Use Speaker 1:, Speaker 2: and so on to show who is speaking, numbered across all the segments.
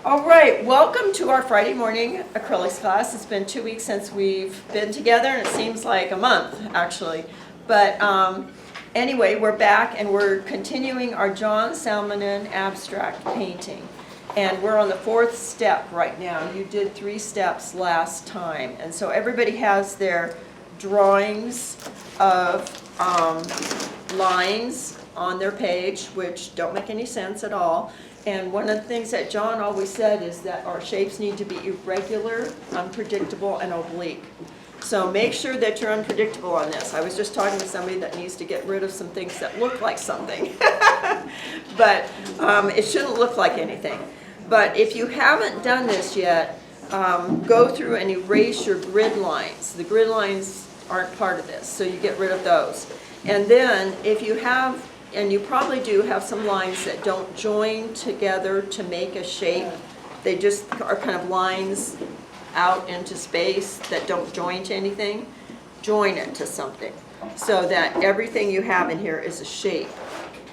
Speaker 1: All right, welcome to our Friday morning acrylics class. It's been 2 weeks since we've been together, and it seems like a month, actually. But anyway, we're back, and we're continuing our John Salminen Abstract painting. And we're on the 4th step right now. You did 3 steps last time. And so everybody has their drawings of lines on their page, which don't make any sense at all. And one of the things that John always said is that our shapes need to be irregular, unpredictable, and oblique. So make sure that you're unpredictable on this. I was just talking to somebody that needs to get rid of some things that look like something. But it shouldn't look like anything. But if you haven't done this yet, go through and erase your grid lines. The grid lines aren't part of this, so you get rid of those. And then if you have, and you probably do have some lines that don't join together to make a shape. They just are kind of lines out into space that don't join to anything. Join it to something so that everything you have in here is a shape.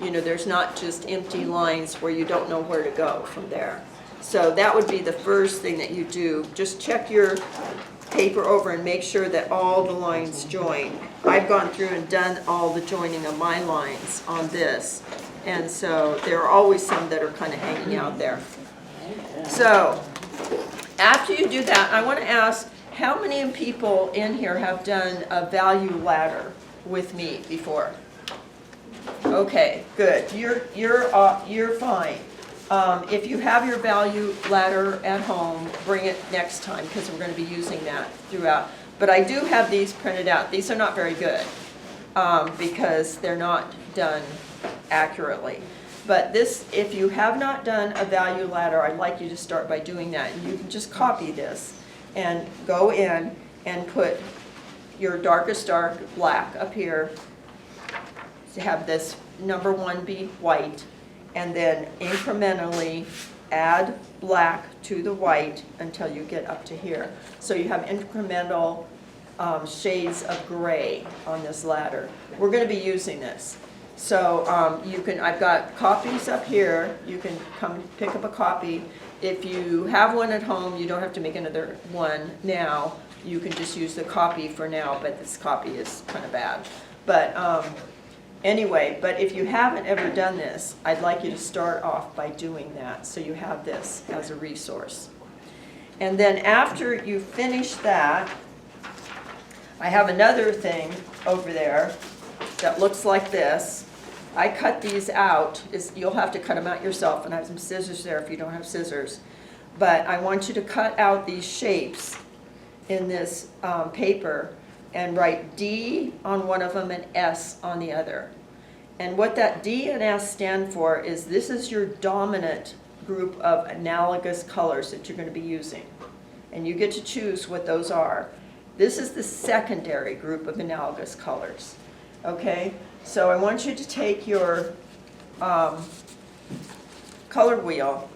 Speaker 1: You know, there's not just empty lines where you don't know where to go from there. So that would be the first thing that you do. Just check your paper over and make sure that all the lines join. I've gone through and done all the joining of my lines on this, and so there are always some that are kind of hanging out there. So after you do that, I want to ask, how many people in here have done a value ladder with me before? Okay, good. You're fine. If you have your value ladder at home, bring it next time because we're going to be using that throughout. But I do have these printed out. These are not very good because they're not done accurately. But this, if you have not done a value ladder, I'd like you to start by doing that. And you can just copy this and go in and put your darkest dark black up here to have this number 1 be white, and then incrementally add black to the white until you get up to here. So you have incremental shades of gray on this ladder. We're going to be using this. So you can, I've got copies up here. You can come pick up a copy. If you have one at home, you don't have to make another one now. You can just use the copy for now, but this copy is kind of bad. But anyway, but if you haven't ever done this, I'd like you to start off by doing that so you have this as a resource. And then after you finish that, I have another thing over there that looks like this. I cut these out. You'll have to cut them out yourself, and I have some scissors there if you don't have scissors. But I want you to cut out these shapes in this paper and write D on one of them and S on the other. And what that D and S stand for is this is your dominant group of analogous colors that you're going to be using. And you get to choose what those are. This is the secondary group of analogous colors. Okay? So I want you to take your color wheel,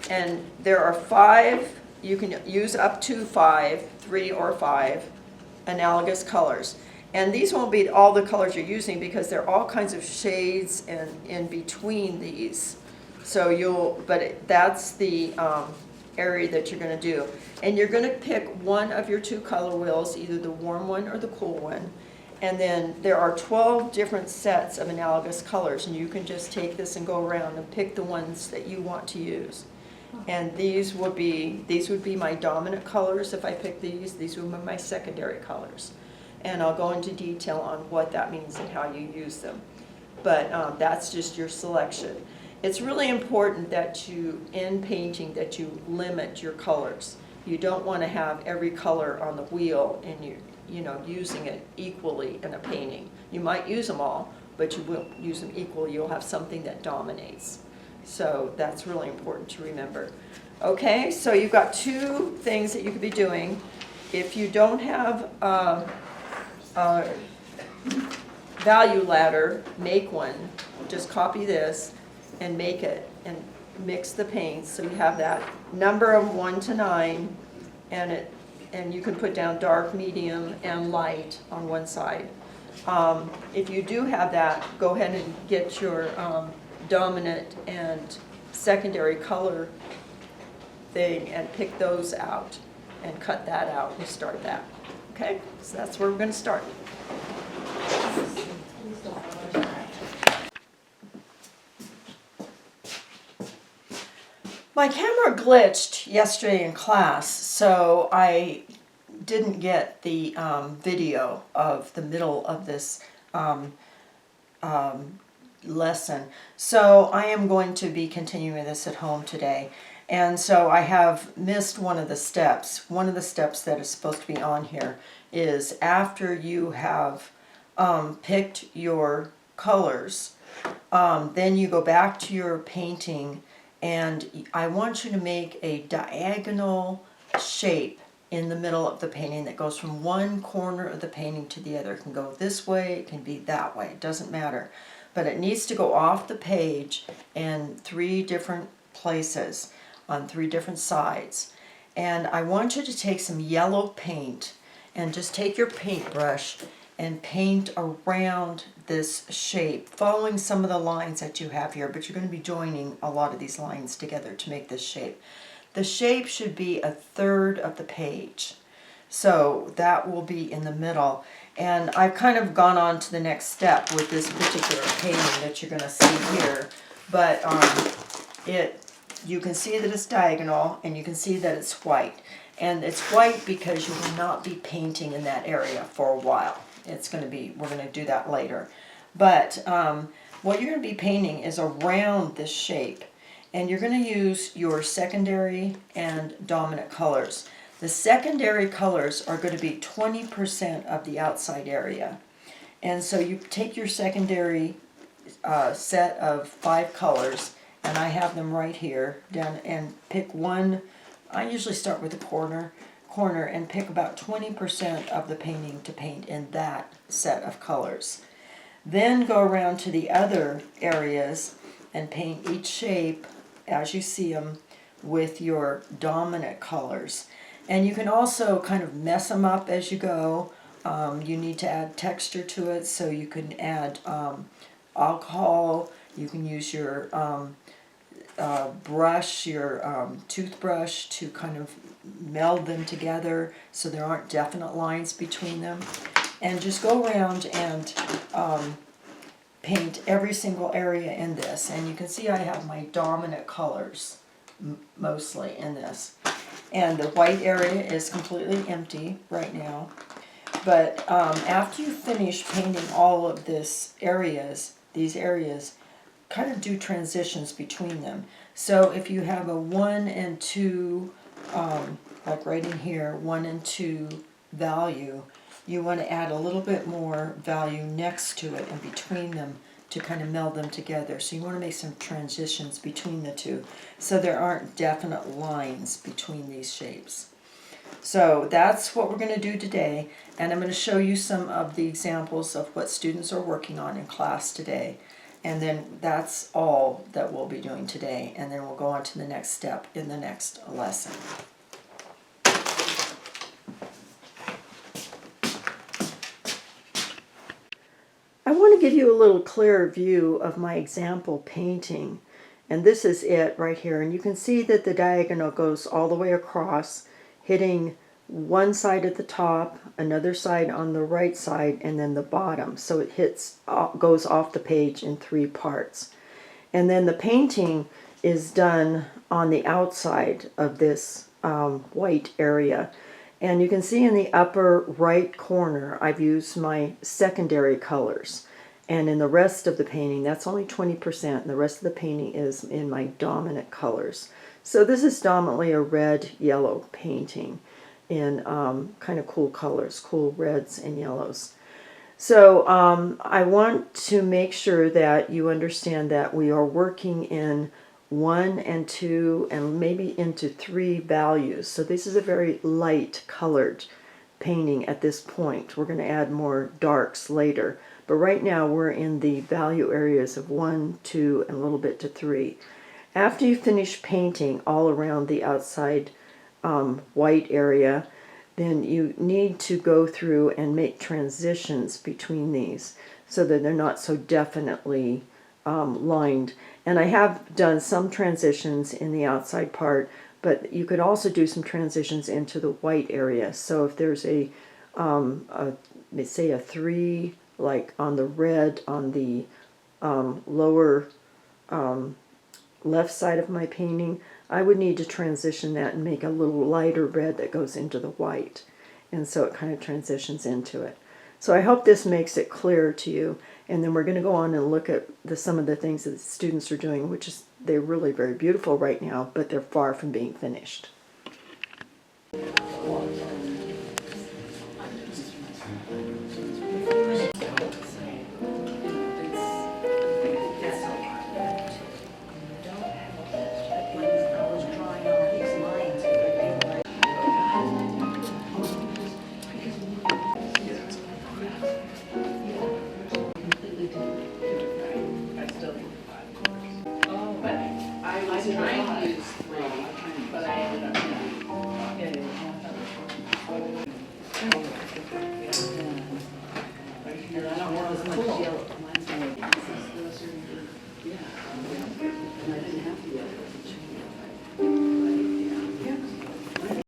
Speaker 1: and there are 5, you can use up to 5, 3 or 5 analogous colors. And these won't be all the colors you're using because there are all kinds of shades in between these. So that's the area that you're going to do. And you're going to pick one of your 2 color wheels, either the warm one or the cool one. And then there are 12 different sets of analogous colors, and you can just take this and go around and pick the ones that you want to use. And these would be my dominant colors if I pick these. These would be my secondary colors. And I'll go into detail on what that means and how you use them. But that's just your selection. It's really important that you, in painting, that you limit your colors. You don't want to have every color on the wheel and using it equally in a painting. You might use them all, but you won't use them equally. You'll have something that dominates. So that's really important to remember. Okay, so you've got 2 things that you could be doing. If you don't have a value ladder, make one. Just copy this and make it and mix the paints so you have that number of 1 to 9, and you can put down dark, medium, and light on one side. If you do have that, go ahead and get your dominant and secondary color thing and pick those out and cut that out and start that. Okay, so that's where we're going to start. My camera glitched yesterday in class, so I didn't get the video of the middle of this lesson. So I am going to be continuing this at home today. And so I have missed one of the steps. One of the steps that is supposed to be on here is after you have picked your colors, then you go back to your painting, and I want you to make a diagonal shape in the middle of the painting that goes from one corner of the painting to the other. It can go this way, it can be that way, it doesn't matter. But it needs to go off the page in 3 different places on 3 different sides. And I want you to take some yellow paint and just take your paintbrush and paint around this shape, following some of the lines that you have here, but you're going to be joining a lot of these lines together to make this shape. The shape should be 1/3 of the page, so that will be in the middle. And I've kind of gone on to the next step with this particular painting that you're going to see here, but you can see that it's diagonal, and you can see that it's white. And it's white because you will not be painting in that area for a while. It's going to be, we're going to do that later. But what you're going to be painting is around this shape. And you're going to use your secondary and dominant colors. The secondary colors are going to be 20% of the outside area. And so you take your secondary set of 5 colors, and I have them right here, down, and pick one. I usually start with the corner and pick about 20% of the painting to paint in that set of colors. Then go around to the other areas and paint each shape as you see them with your dominant colors. And you can also kind of mess them up as you go. You need to add texture to it, so you can add alcohol. You can use your brush, your toothbrush, to kind of meld them together so there aren't definite lines between them. And just go around and paint every single area in this. And you can see I have my dominant colors mostly in this. And the white area is completely empty right now. But after you finish painting all of these areas, kind of do transitions between them. So if you have a 1 and 2, like right in here, 1 and 2 value, you want to add a little bit more value next to it and between them to kind of meld them together. So you want to make some transitions between the two so there aren't definite lines between these shapes. So that's what we're going to do today, and I'm going to show you some of the examples of what students are working on in class today. And then that's all that we'll be doing today, and then we'll go on to the next step in the next lesson. I want to give you a little clearer view of my example painting, and this is it right here. And you can see that the diagonal goes all the way across, hitting one side at the top, another side on the right side, and then the bottom. So it goes off the page in 3 parts. And then the painting is done on the outside of this white area. And you can see in the upper right corner, I've used my secondary colors. And in the rest of the painting, that's only 20%, and the rest of the painting is in my dominant colors. So this is dominantly a red-yellow painting in kind of cool colors, cool reds and yellows. So I want to make sure that you understand that we are working in 1 and 2 and maybe into 3 values. So this is a very light colored painting at this point. We're going to add more darks later, but right now we're in the value areas of 1, 2, and a little bit to 3. After you finish painting all around the outside white area, then you need to go through and make transitions between these so that they're not so definitely lined. And I have done some transitions in the outside part, but you could also do some transitions into the white area. So if there's let's say a 3, like on the red on the lower left side of my painting, I would need to transition that and make a little lighter red that goes into the white. And so it kind of transitions into it. So I hope this makes it clearer to you. And then we're going to go on and look at some of the things that the students are doing, which is they're really very beautiful right now, but they're far from being finished.